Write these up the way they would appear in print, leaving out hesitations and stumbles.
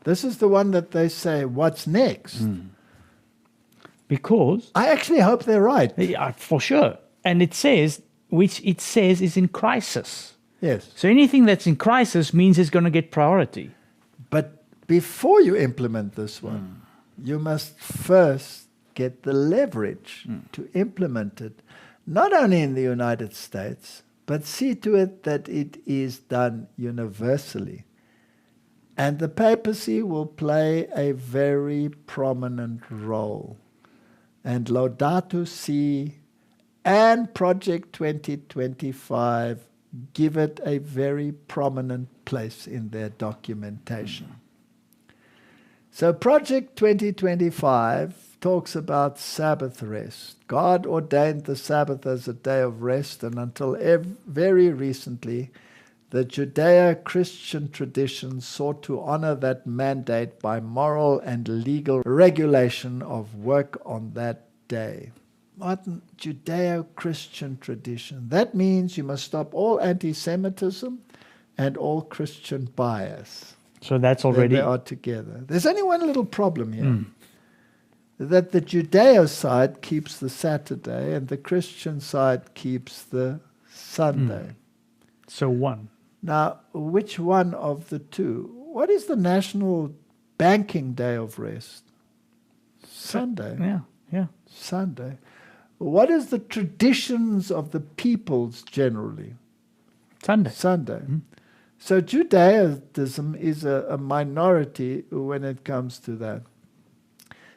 This is the one that they say, what's next? Because I actually hope they're right. yeah, for sure. And it says, which it says is in crisis. Yes. So anything that's in crisis means it's going to get priority. But before you implement this one, you must first get the leverage to implement it, not only in the United States, but see to it that it is done universally. And the papacy will play a very prominent role. And Laudato Si and Project 2025 give it a very prominent place in their documentation. So Project 2025 talks about Sabbath rest. God ordained the Sabbath as a day of rest, and until very recently, the Judeo-Christian tradition sought to honor that mandate by moral and legal regulation of work on that day. Martin, Judeo-Christian tradition. That means you must stop all anti-Semitism and all Christian bias. So that's already... They are together. There's only one little problem here. That the Judeo side keeps the Saturday and the Christian side keeps the Sunday. So one. Now, which one of the two? What is the national banking day of rest? Sunday. Yeah. Sunday. What is the traditions of the peoples generally? Sunday. So Judaism is a minority when it comes to that.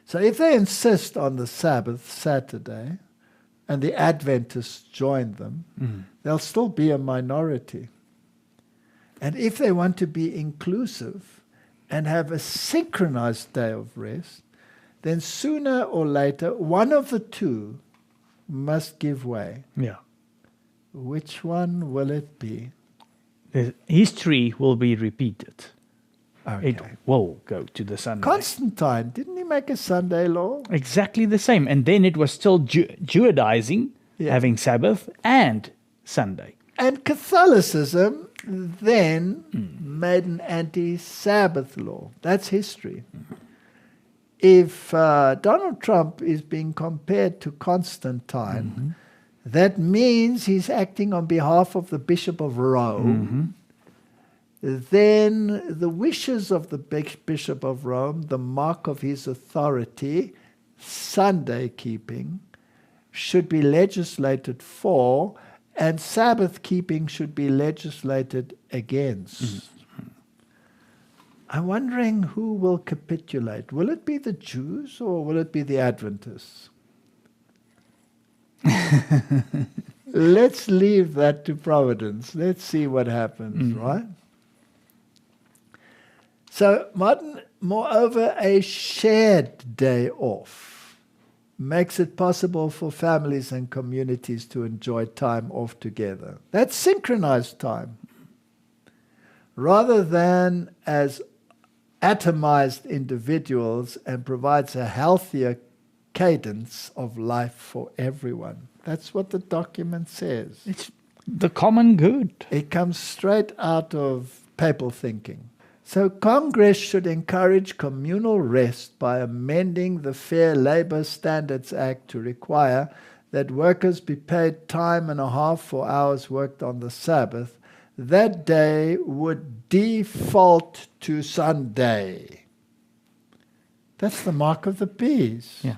So if they insist on the Sabbath, Saturday, and the Adventists join them, they'll still be a minority. And if they want to be inclusive and have a synchronized day of rest, then sooner or later, one of the two must give way. Yeah. Which one will it be? The history will be repeated. Okay. It will go to the Sunday. Constantine, didn't he make a Sunday law? Exactly the same. And then it was still Judaizing, having Sabbath and Sunday. And Catholicism then made an anti-Sabbath law. That's history. If Donald Trump is being compared to Constantine, that means he's acting on behalf of the Bishop of Rome. Then the wishes of the Bishop of Rome, the mark of his authority, Sunday keeping, should be legislated for, and Sabbath keeping should be legislated against. I'm wondering who will capitulate. Will it be the Jews or will it be the Adventists? Let's leave that to Providence. Let's see what happens, right? So, Martin, moreover, a shared day off makes it possible for families and communities to enjoy time off together. That's synchronized time, rather than as atomized individuals, and provides a healthier cadence of life for everyone. That's what the document says. It's the common good. It comes straight out of papal thinking. So Congress should encourage communal rest by amending the Fair Labor Standards Act to require that workers be paid time and a half for hours worked on the Sabbath. That day would default to Sunday. That's the mark of the beast. Yeah.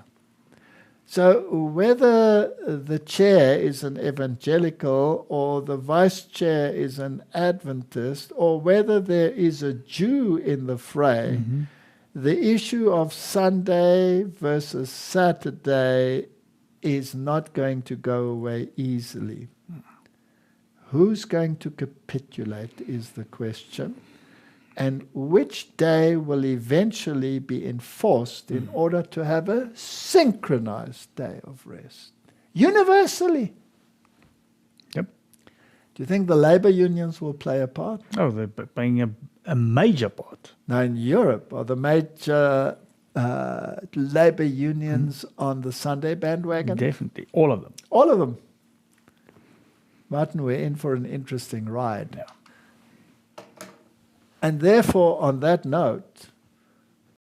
So whether the chair is an evangelical or the vice chair is an Adventist, or whether there is a Jew in the fray, the issue of Sunday versus Saturday is not going to go away easily. Who's going to capitulate is the question. And which day will eventually be enforced in order to have a synchronized day of rest? Universally. Yep. Do you think the labor unions will play a part? Oh, they're playing a major part. Now in Europe, are the major labor unions on the Sunday bandwagon? Definitely. All of them. All of them. Martin, we're in for an interesting ride. Yeah. And therefore, on that note,